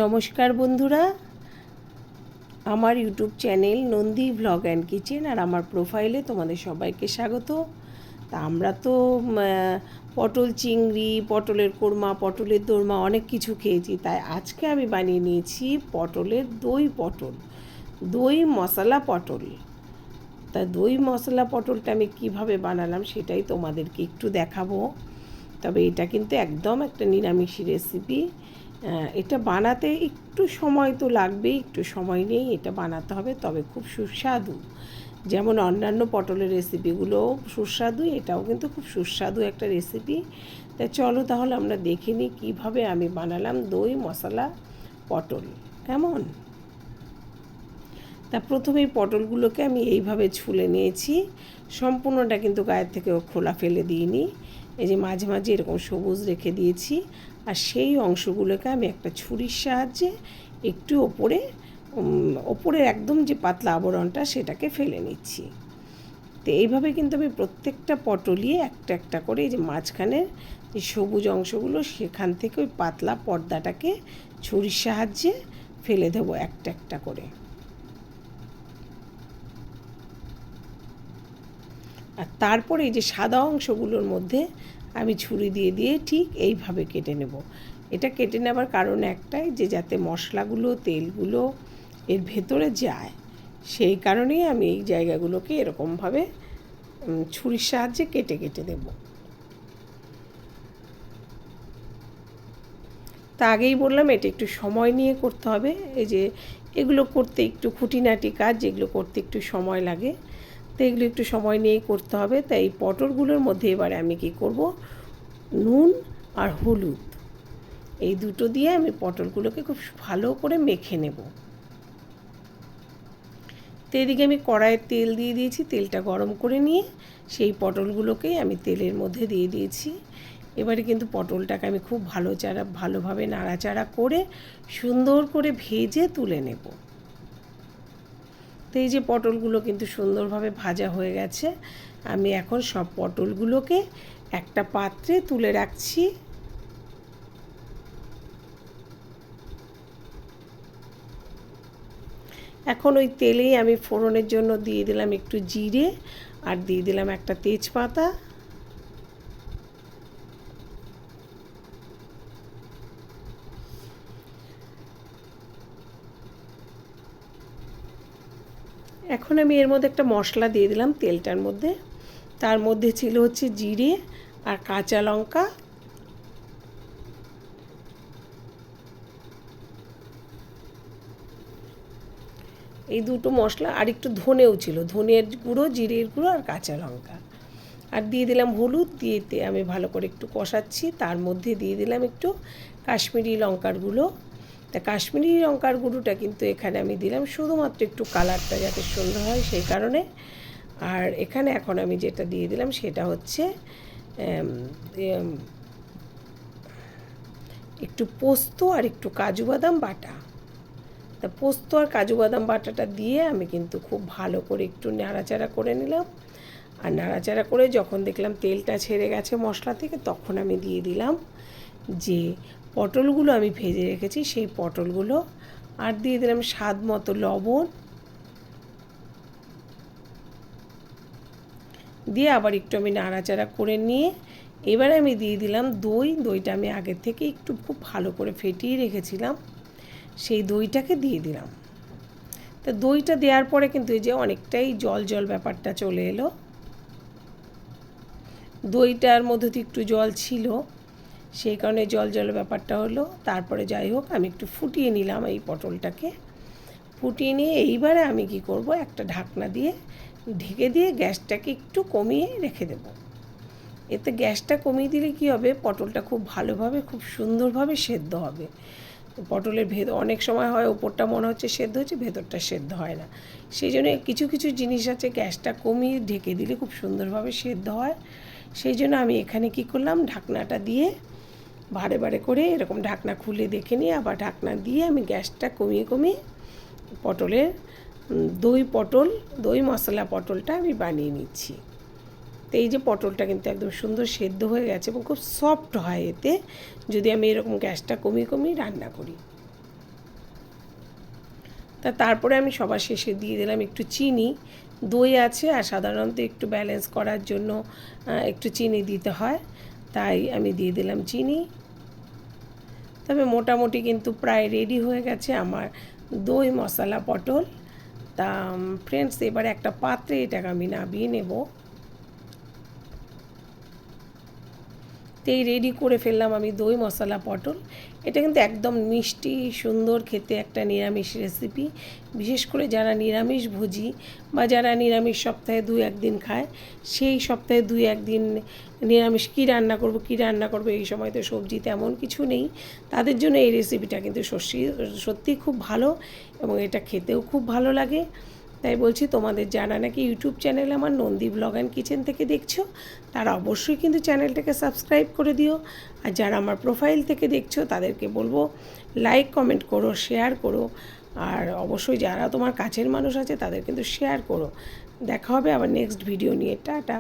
নমস্কার বন্ধুরা, আমার YouTube channel Nandi blog and kitchen আর আমার প্রোফাইলে তোমাদের সবাইকে স্বাগত। তা আমরা তো পটল চিংড়ি, পটলের কোরমা, পটলের দোরমা অনেক কিছু খেয়েছি। তাই আজকে আমি বানিয়ে নিয়েছি পটলের দই মশলা পটল। তা দই মশলা পটলটা আমি কিভাবে বানালাম সেটাই তোমাদেরকে একটু দেখাবো। তবে এটা কিন্তু একদম একটা নিরামিষ রেসিপি। এটা বানাতে একটু সময় তো লাগবেই, একটু সময় নিয়েই এটা বানাতে হবে, তবে খুব সুস্বাদু। যেমন অন্যান্য পটলের রেসিপিগুলো সুস্বাদু, এটাও কিন্তু খুব সুস্বাদু একটা রেসিপি। তাই চলো তাহলে আমরা দেখে নিই কীভাবে আমি বানালাম দই মশলা পটল। কেমন? তা প্রথমেই পটলগুলোকে আমি এইভাবে ছুলে নিয়েছি। সম্পূর্ণটা কিন্তু গায়ের থেকে খোলা ফেলে দিইনি। এই যে মাঝে মাঝে এরকম সবুজ রেখে দিয়েছি। আর সেই অংশগুলোকে আমি একটা ছুরির সাহায্যে একটু ওপরের একদম যে পাতলা আবরণটা সেটাকে ফেলে নিচ্ছি। তো এইভাবে কিন্তু আমি প্রত্যেকটা পটলই একটা একটা করে এই যে মাঝখানের যে সবুজ অংশগুলো সেখান থেকে ওই পাতলা পর্দাটাকে ছুরির সাহায্যে ফেলে দেবো একটা একটা করে। আর তারপরে এই যে সাদা অংশগুলোর মধ্যে আমি ছুরি দিয়ে দিয়ে ঠিক এইভাবে কেটে নেব। এটা কেটে নেবার কারণ একটাই, যে যাতে মশলাগুলো তেলগুলো এর ভেতরে যায়, সেই কারণেই আমি এই জায়গাগুলোকে এরকমভাবে ছুরির সাহায্যে কেটে কেটে দেব। তা আগেই বললাম এটা একটু সময় নিয়ে করতে হবে। এই যে এগুলো করতে একটু খুঁটিনাটি কাজ, যেগুলো করতে একটু সময় লাগে, তো এগুলো একটু সময় নিয়েই করতে হবে। তাই এই পটলগুলোর মধ্যে এবারে আমি কি করব, নুন আর হলুদ এই দুটো দিয়ে আমি পটলগুলোকে খুব ভালো করে মেখে নেব। তো এদিকে আমি কড়াইয়ে তেল দিয়ে দিয়েছি, তেলটা গরম করে নিয়ে সেই পটলগুলোকেই আমি তেলের মধ্যে দিয়ে দিয়েছি। এবারে কিন্তু পটলটাকে আমি খুব ভালোভাবে নাড়াচাড়া করে সুন্দর করে ভেজে তুলে নেব। তো এই যে পটলগুলো কিন্তু সুন্দরভাবে ভাজা হয়ে গেছে। আমি এখন সব পটলগুলোকে একটা পাত্রে তুলে রাখছি। এখন ওই তেলেই আমি ফোড়নের জন্য দিয়ে দিলাম একটু জিরে আর দিয়ে দিলাম একটা তেজপাতা। এখন আমি এর মধ্যে একটা মশলা দিয়ে দিলাম তেলটার মধ্যে। তার মধ্যে ছিল হচ্ছে জিরে আর কাঁচা লঙ্কা, এই দুটো মশলা, আর একটু ধনেও ছিল, ধনের গুঁড়ো, জিরের গুঁড়ো আর কাঁচা লঙ্কা। আর দিয়ে দিলাম হলুদ, দিয়ে আমি ভালো করে একটু কষাচ্ছি। তার মধ্যে দিয়ে দিলাম একটু কাশ্মীরি লঙ্কার গুঁড়ো। তা কাশ্মীরি লঙ্কার গুঁড়োটা কিন্তু এখানে আমি দিলাম শুধুমাত্র একটু কালারটা যাতে সুন্দর হয় সেই কারণে। আর এখানে এখন আমি যেটা দিয়ে দিলাম সেটা হচ্ছে একটু পোস্ত আর একটু কাজু বাদাম বাটা। তা পোস্ত আর কাজু বাদাম বাটাটা দিয়ে আমি কিন্তু খুব ভালো করে একটু নাড়াচাড়া করে নিলাম। আর নাড়াচাড়া করে যখন দেখলাম তেলটা ছেড়ে গেছে মশলা থেকে, তখন আমি দিয়ে দিলাম যে পটলগুলো আমি ভেজে রেখেছি সেই পটলগুলো, আর দিয়ে দিলাম স্বাদ মতো লবণ, দিয়ে আবার একটু আমি নাড়াচাড়া করে নিয়ে এবারে আমি দিয়ে দিলাম দইটা আমি আগের থেকে একটু খুব ভালো করে ফেটিয়ে রেখেছিলাম, সেই দইটাকে দিয়ে দিলাম। তো দইটা দেওয়ার পরে কিন্তু এই যে অনেকটাই জল জল ব্যাপারটা চলে এলো। দইটার মধ্যে তো একটু জল ছিল, সেই কারণে জল জল ব্যাপারটা হলো। তারপরে যাই হোক আমি একটু ফুটিয়ে নিলাম এই পটলটাকে। ফুটিয়ে নিয়ে এইবারে আমি কি করব, একটা ঢাকনা দিয়ে ঢেকে দিয়ে গ্যাসটাকে একটু কমিয়ে রেখে দেব। এতে গ্যাসটা কমিয়ে দিলে কি হবে, পটলটা খুব ভালোভাবে খুব সুন্দরভাবে সেদ্ধ হবে। পটলের অনেক সময় হয় ওপরটা মনে হচ্ছে সেদ্ধ হচ্ছে, ভেতরটা সেদ্ধ হয় না। সেই জন্য কিছু কিছু জিনিস আছে গ্যাসটা কমিয়ে ঢেকে দিলে খুব সুন্দরভাবে সেদ্ধ হয়। সেই জন্য আমি এখানে কি করলাম, ঢাকনাটা দিয়ে বারে বারে করে এরকম ঢাকনা খুলে দেখে নিয়ে আবার ঢাকনা দিয়ে আমি গ্যাসটা কমিয়ে কমিয়ে পটলের দই মশলা পটলটা আমি বানিয়ে নিচ্ছি। তো এই যে পটলটা কিন্তু একদম সুন্দর সেদ্ধ হয়ে গেছে এবং খুব সফট হয় এতে, যদি আমি এরকম গ্যাসটা কমিয়ে কমিয়ে রান্না করি। তারপরে আমি সবার শেষে দিয়ে দিলাম একটু চিনি। দই আছে আর সাধারণত একটু ব্যালেন্স করার জন্য একটু চিনি দিতে হয়, তাই আমি দিয়ে দিলাম চিনি। তবে মোটামুটি কিন্তু প্রায় রেডি হয়ে গেছে আমার দই মশলা পটল। তা ফ্রেন্ডস, এবার একটা পাত্রে এটাকে আমি নামিয়ে নেব। তো এই রেডি করে ফেললাম আমি দই মশলা পটল। এটা কিন্তু একদম মিষ্টি সুন্দর খেতে একটা নিরামিষ রেসিপি। বিশেষ করে যারা নিরামিষ ভোজী বা যারা নিরামিষ সপ্তাহে 2-1 দিন খায়, সেই সপ্তাহে 2-1 দিন নিরামিষ কী রান্না করব এই সময় তো সবজি তেমন কিছু নেই, তাদের জন্য এই রেসিপিটা কিন্তু সত্যিই খুব ভালো এবং এটা খেতেও খুব ভালো লাগে। তাই বলছি, তোমাদের যারা নাকি ইউটিউব চ্যানেল আমার নন্দী ব্লগ অ্যান্ড কিচেন থেকে দেখছো, তারা অবশ্যই কিন্তু চ্যানেলটাকে সাবস্ক্রাইব করে দিও। আর যারা আমার প্রোফাইল থেকে দেখছো, তাদেরকে বলবো লাইক কমেন্ট করো, শেয়ার করো। আর অবশ্যই যারা তোমার কাছের মানুষ আছে তাদের কিন্তু শেয়ার করো। দেখা হবে আবার নেক্সট ভিডিও নিয়ে। টাটা।